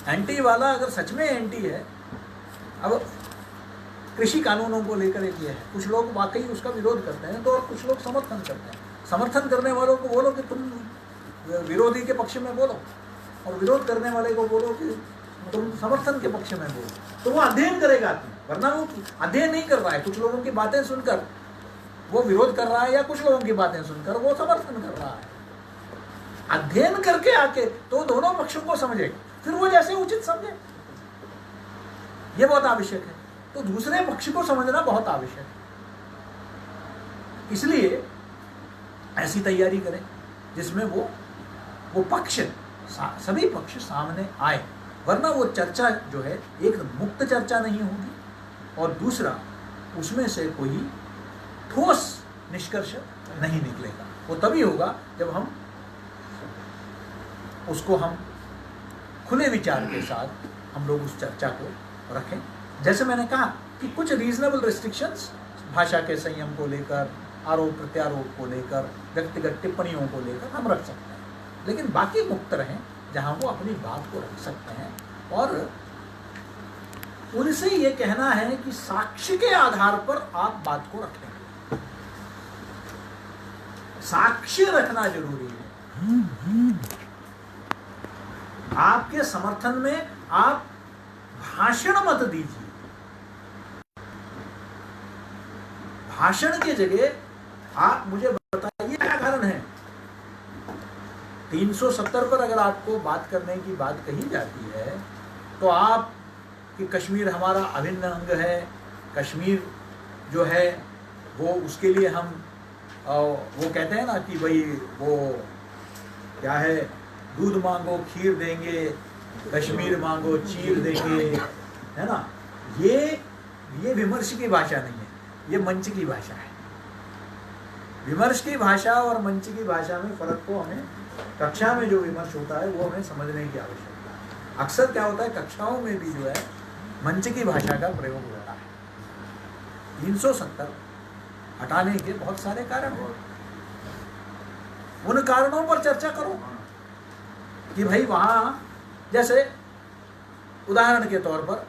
एंटी वाला अगर सच में एंटी है, अब कृषि कानूनों को लेकर एक ये है, कुछ लोग वाकई उसका विरोध करते हैं तो और कुछ लोग समर्थन करते हैं। समर्थन करने वालों को बोलो कि तुम विरोधी के पक्ष में बोलो, और विरोध करने वाले को बोलो कि तुम समर्थन के पक्ष में बोलो, तो वो अध्ययन करेगा, वरना वो अध्ययन नहीं कर रहा है। कुछ लोगों की बातें सुनकर वो विरोध कर रहा है, या कुछ लोगों की बातें सुनकर वो समर्थन कर रहा है। अध्ययन करके आके तो दोनों पक्षों को समझे, फिर वो जैसे उचित समझे, ये बहुत आवश्यक है। तो दूसरे पक्ष को समझना बहुत आवश्यक है। इसलिए ऐसी तैयारी करें जिसमें वो पक्ष, सभी पक्ष सामने आए, वरना वो चर्चा जो है एक मुक्त चर्चा नहीं होगी, और दूसरा उसमें से कोई ठोस निष्कर्ष नहीं निकलेगा। वो तभी होगा जब हम उसको खुले विचार के साथ हम लोग उस चर्चा को रखें। जैसे मैंने कहा कि कुछ रीजनेबल रिस्ट्रिक्शंस भाषा के संयम को लेकर, आरोप प्रत्यारोप को लेकर, व्यक्तिगत टिप्पणियों को लेकर हम रख सकते हैं, लेकिन बाकी मुक्त रहें जहां वो अपनी बात को रख सकते हैं। और उनसे ये कहना है कि साक्ष्य के आधार पर आप बात को रखें, साक्ष्य रखना जरूरी है। आपके समर्थन में आप भाषण मत दीजिए, भाषण की जगह आप मुझे बताइए क्या कारण है। 370 पर अगर आपको बात करने की बात कही जाती है तो आप कि कश्मीर हमारा अभिन्न अंग है, कश्मीर जो है वो उसके लिए हम वो कहते हैं ना कि भाई वो क्या है, दूध मांगो खीर देंगे, कश्मीर मांगो चीर देंगे, है ना। ये विमर्श की भाषा नहीं है, ये मंच की भाषा है। विमर्श की भाषा और मंच की भाषा में फर्क को हमें कक्षा में जो विमर्श होता है वो हमें समझने की आवश्यकता है। अक्सर क्या होता है, कक्षाओं में भी जो है मंच की भाषा का प्रयोग हो रहा है। 370 हटाने के बहुत सारे कारण हैं, उन कारणों पर चर्चा करो कि भाई वहां, जैसे उदाहरण के तौर पर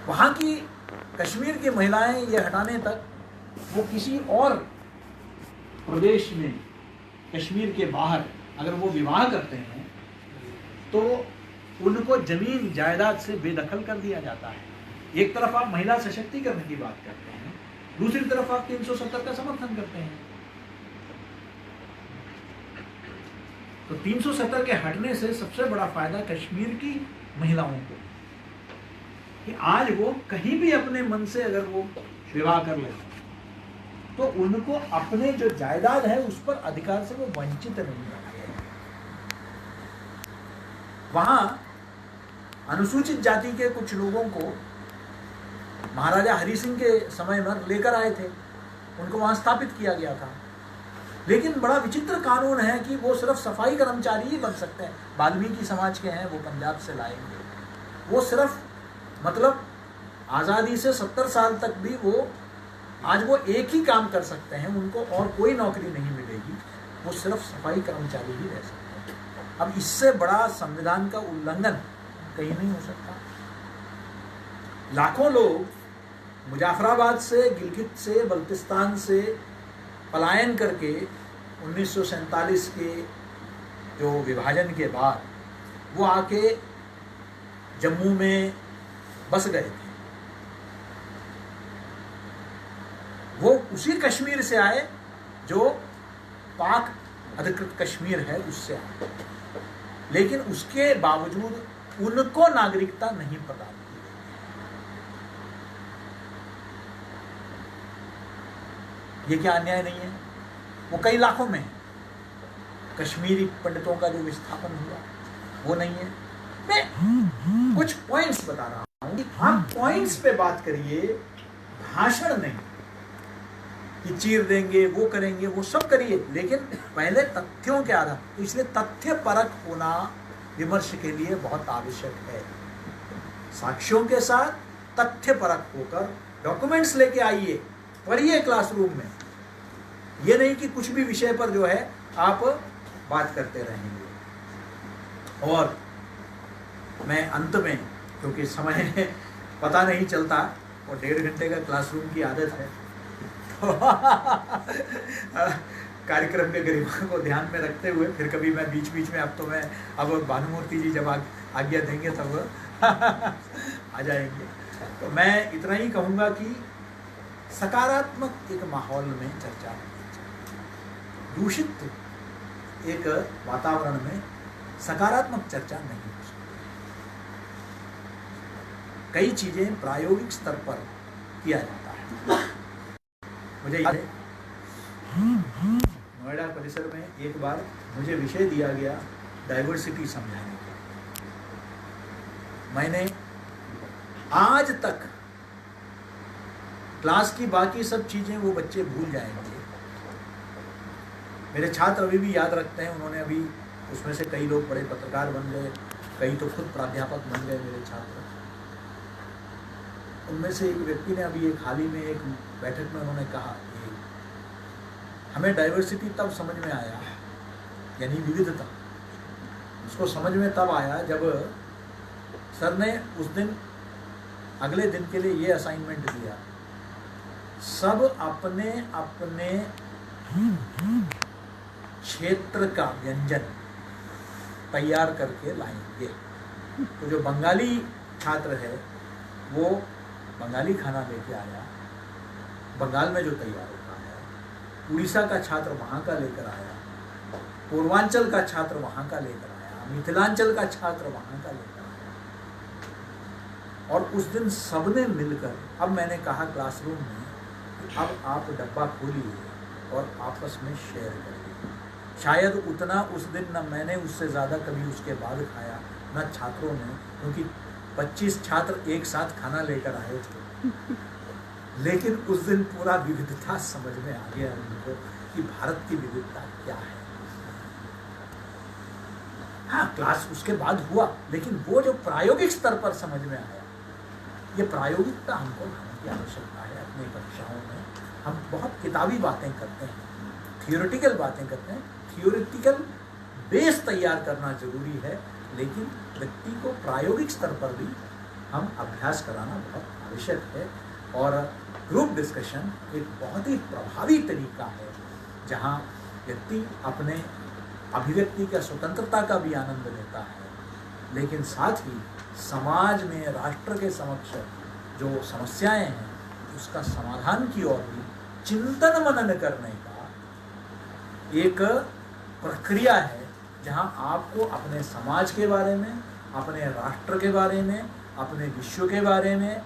वहां की कश्मीर की महिलाएं ये हटाने तक वो किसी और प्रदेश में कश्मीर के बाहर अगर वो विवाह करते हैं तो उनको जमीन जायदाद से बेदखल कर दिया जाता है। एक तरफ आप महिला सशक्तिकरण की बात करते हैं, दूसरी तरफ आप 370 का समर्थन करते हैं। तो 370 के हटने से सबसे बड़ा फायदा कश्मीर की महिलाओं को कि आज वो कहीं भी अपने मन से अगर वो विवाह कर ले तो उनको अपने जो जायदाद है उस पर अधिकार से वो वंचित नहीं होंगे। वहां अनुसूचित जाति के कुछ लोगों को महाराजा हरि सिंह के समय में लेकर आए थे, उनको वहां स्थापित किया गया था। लेकिन बड़ा विचित्र कानून है कि वो सिर्फ सफाई कर्मचारी ही बन सकते हैं। वाल्मीकि समाज के हैं, वो पंजाब से लाएंगे, वो सिर्फ मतलब आज़ादी से 70 साल तक भी वो आज वो एक ही काम कर सकते हैं, उनको और कोई नौकरी नहीं मिलेगी, वो सिर्फ सफाई कर्मचारी ही रह सकते हैं। अब इससे बड़ा संविधान का उल्लंघन कहीं नहीं हो सकता। लाखों लोग मुजफ्फराबाद से, गिलगित से, बल्तिस्तान से पलायन करके 1947 के जो विभाजन के बाद वो आके जम्मू में बस गए थे। वो उसी कश्मीर से आए जो पाक अधिकृत कश्मीर है, उससे आए, लेकिन उसके बावजूद उनको नागरिकता नहीं प्रदान की गई। ये क्या अन्याय नहीं है? वो कई लाखों में है। कश्मीरी पंडितों का जो विस्थापन हुआ वो नहीं है। मैं कुछ पॉइंट्स बता रहा हूं, आप पॉइंट्स पे बात करिए, भाषण नहीं कि चीर देंगे, वो करेंगे, वो सब करिए, लेकिन पहले तथ्यों के आधार। तो इसलिए तथ्य परक होना विमर्श के लिए बहुत आवश्यक है। साक्ष्यों के साथ तथ्य परक होकर डॉक्यूमेंट्स लेके आइए, पढ़िए क्लासरूम में। ये नहीं कि कुछ भी विषय पर जो है आप बात करते रहेंगे। और मैं अंत में, क्योंकि समय पता नहीं चलता और 1.5 घंटे का क्लासरूम की आदत है, तो कार्यक्रम के गरिमा को ध्यान में रखते हुए फिर कभी मैं बीच बीच में, अब भानुमूर्ति जी जब आज्ञा देंगे तब आ जाएंगे। तो मैं इतना ही कहूँगा कि सकारात्मक एक माहौल में चर्चा होनी चाहिए। दूषित एक वातावरण में सकारात्मक चर्चा नहीं हो सकती। कई चीजें प्रायोगिक स्तर पर किया जाता है। मुझे याद है नोएडा परिसर में एक बार मुझे विषय दिया गया डाइवर्सिटी समझाने का। मैंने आज तक क्लास की बाकी सब चीजें वो बच्चे भूल जाएंगे। मेरे छात्र अभी भी याद रखते हैं। उन्होंने अभी उसमें से कई लोग बड़े पत्रकार बन गए, कई तो खुद प्राध्यापक बन गए मेरे छात्र। उनमें से एक व्यक्ति ने अभी एक हाल ही में एक बैठक में उन्होंने कहा कि हमें डाइवर्सिटी तब समझ में आया, यानी विविधता, उसको समझ में तब आया जब सर ने उस दिन अगले दिन के लिए ये असाइनमेंट दिया, सब अपने अपने क्षेत्र का व्यंजन तैयार करके लाएंगे। तो जो बंगाली छात्र है वो बंगाली खाना लेके आया, बंगाल में जो तैयार होता है। उड़ीसा का छात्र वहाँ का लेकर आया, पूर्वांचल का छात्र वहाँ का लेकर आया, मिथिलांचल का छात्र वहाँ का लेकर आया। और उस दिन सबने मिलकर, अब मैंने कहा क्लासरूम में कि अब आप डब्बा खोलिए और आपस में शेयर करिए। शायद उतना उस दिन न मैंने उससे ज़्यादा कभी उसके बाद खाया, न छात्रों ने, क्योंकि 25 छात्र एक साथ खाना लेकर आए थे। लेकिन उस दिन पूरा विविधता समझ में आ गया उनको कि भारत की विविधता क्या है। हाँ, क्लास उसके बाद हुआ, लेकिन वो जो प्रायोगिक स्तर पर समझ में आया, ये प्रायोगिकता हमको लाने की आवश्यकता है। अपनी कक्षाओं में हम बहुत किताबी बातें करते हैं, थियोरेटिकल बातें करते हैं। थियोरेटिकल बेस तैयार करना जरूरी है, लेकिन व्यक्ति को प्रायोगिक स्तर पर भी हम अभ्यास कराना बहुत आवश्यक है। और ग्रुप डिस्कशन एक बहुत ही प्रभावी तरीका है जहाँ व्यक्ति अपने अभिव्यक्ति का स्वतंत्रता का भी आनंद लेता है, लेकिन साथ ही समाज में राष्ट्र के समक्ष जो समस्याएं हैं उसका समाधान की ओर भी चिंतन मनन करने का एक प्रक्रिया है, जहां आपको अपने समाज के बारे में, अपने राष्ट्र के बारे में, अपने विश्व के बारे में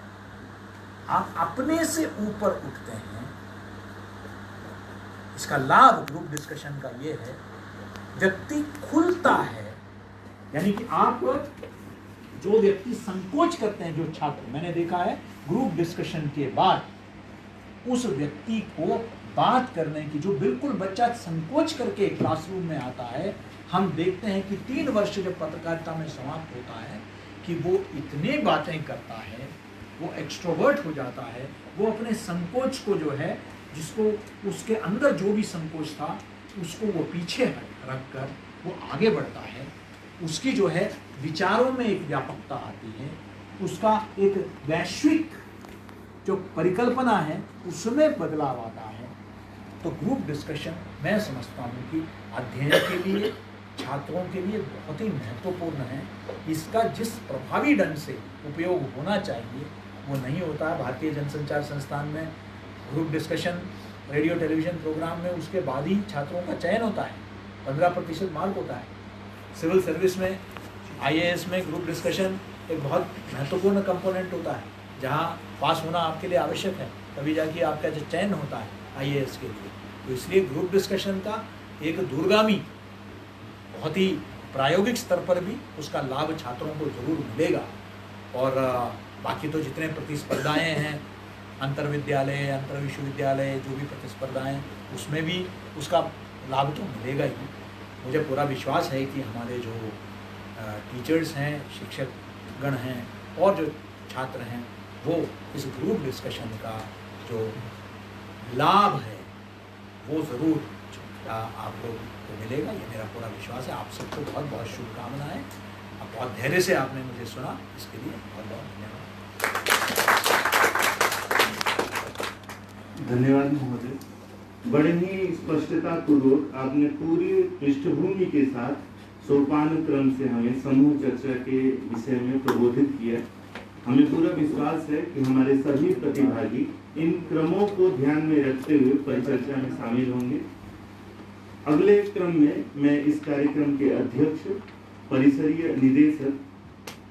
आप अपने से ऊपर उठते हैं। इसका लाभ ग्रुप डिस्कशन का ये है, व्यक्ति खुलता है, यानी कि आप जो व्यक्ति संकोच करते हैं, जो छात्र, मैंने देखा है ग्रुप डिस्कशन के बाद उस व्यक्ति को बात करने की, जो बिल्कुल बच्चा संकोच करके क्लासरूम में आता है, हम देखते हैं कि 3 वर्ष जब पत्रकारिता में समाप्त होता है कि वो इतने बातें करता है, वो एक्सट्रोवर्ट हो जाता है, वो अपने संकोच को जो है, जिसको उसके अंदर जो भी संकोच था उसको वो पीछे रख कर वो आगे बढ़ता है, उसकी जो है विचारों में एक व्यापकता आती है, उसका एक वैश्विक जो परिकल्पना है उसमें बदलाव आता है। तो ग्रुप डिस्कशन मैं समझता हूँ कि अध्ययन के लिए, छात्रों के लिए बहुत ही महत्वपूर्ण है। इसका जिस प्रभावी ढंग से उपयोग होना चाहिए वो नहीं होता है। भारतीय जनसंचार संस्थान में group discussion radio television programme में उसके बाद ही छात्रों का चयन होता है, 15% मार्क होता है। सिविल सर्विस में, IAS में ग्रुप डिस्कशन एक बहुत महत्वपूर्ण कंपोनेंट होता है, जहाँ पास होना आपके लिए आवश्यक है, तभी जाके आपका जो चयन होता है IAS के लिए। तो इसलिए ग्रुप डिस्कशन का एक दूरगामी, बहुत ही प्रायोगिक स्तर पर भी उसका लाभ छात्रों को जरूर मिलेगा। और बाकी तो जितने प्रतिस्पर्धाएँ हैं, अंतर विद्यालय, अंतर विश्वविद्यालय, जो भी प्रतिस्पर्धाएँ, उसमें भी उसका लाभ तो मिलेगा ही। मुझे पूरा विश्वास है कि हमारे जो टीचर्स हैं, शिक्षक गण हैं और जो छात्र हैं, वो इस ग्रुप डिस्कशन का जो लाभ है वो ज़रूर आप लोग को मिलेगा, ये मेरा पूरा विश्वास है। आप सबको बहुत बहुत शुभकामनाएं। आप बहुत धैर्य से आपने मुझे सुना, इसके लिए बहुत बहुत धन्यवाद। धन्यवाद महोदय। बड़े ही स्पष्टता पूर्वक आपने पूरी पृष्ठभूमि के साथ सोपान क्रम से हमें समूह चर्चा के विषय में प्रबोधित किया। हमें पूरा विश्वास है कि हमारे सभी प्रतिभागी इन क्रमों को ध्यान में रखते हुए परिचर्चा में शामिल होंगे। अगले क्रम में मैं इस कार्यक्रम के अध्यक्ष, परिसरीय निदेशक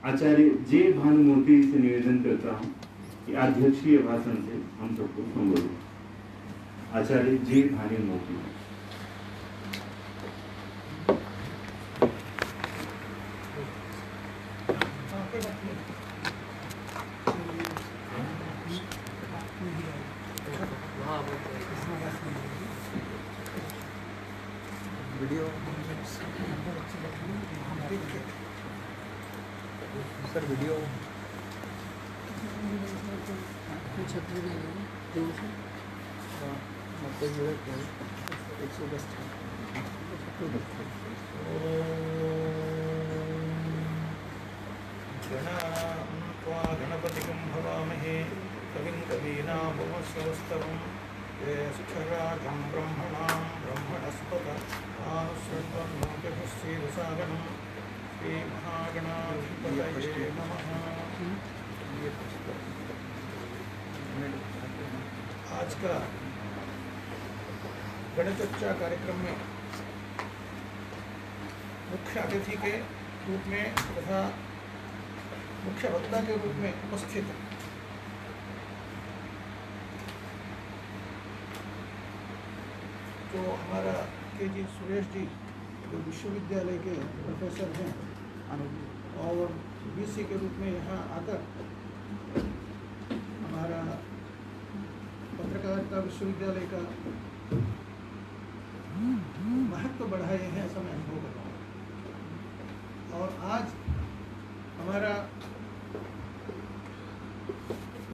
आचार्य जे भानुमूर्ति से निवेदन करता हूं कि अध्यक्षीय भाषण से हम सबको संबोधित। Acharya J Bhanumurthy. Video sir, video गणपतिं भवामहे कविं कवीनामुपमश्रवस्तवं ज्येष्ठराजं ब्रह्मणां ब्रह्मणस्पत आनुसृण्वन्नोतिभिश्चेदसागरं श्रीमहागणाधिपतये नमः। आज का गणचर्चा कार्यक्रम में मुख्य अतिथि के रूप में तथा मुख्य वक्ता के रूप में उपस्थित तो हमारा के.जी. सुरेश जी, जो विश्वविद्यालय के प्रोफेसर हैं और BC के रूप में यहाँ आकर हमारा पत्रकारिता विश्वविद्यालय का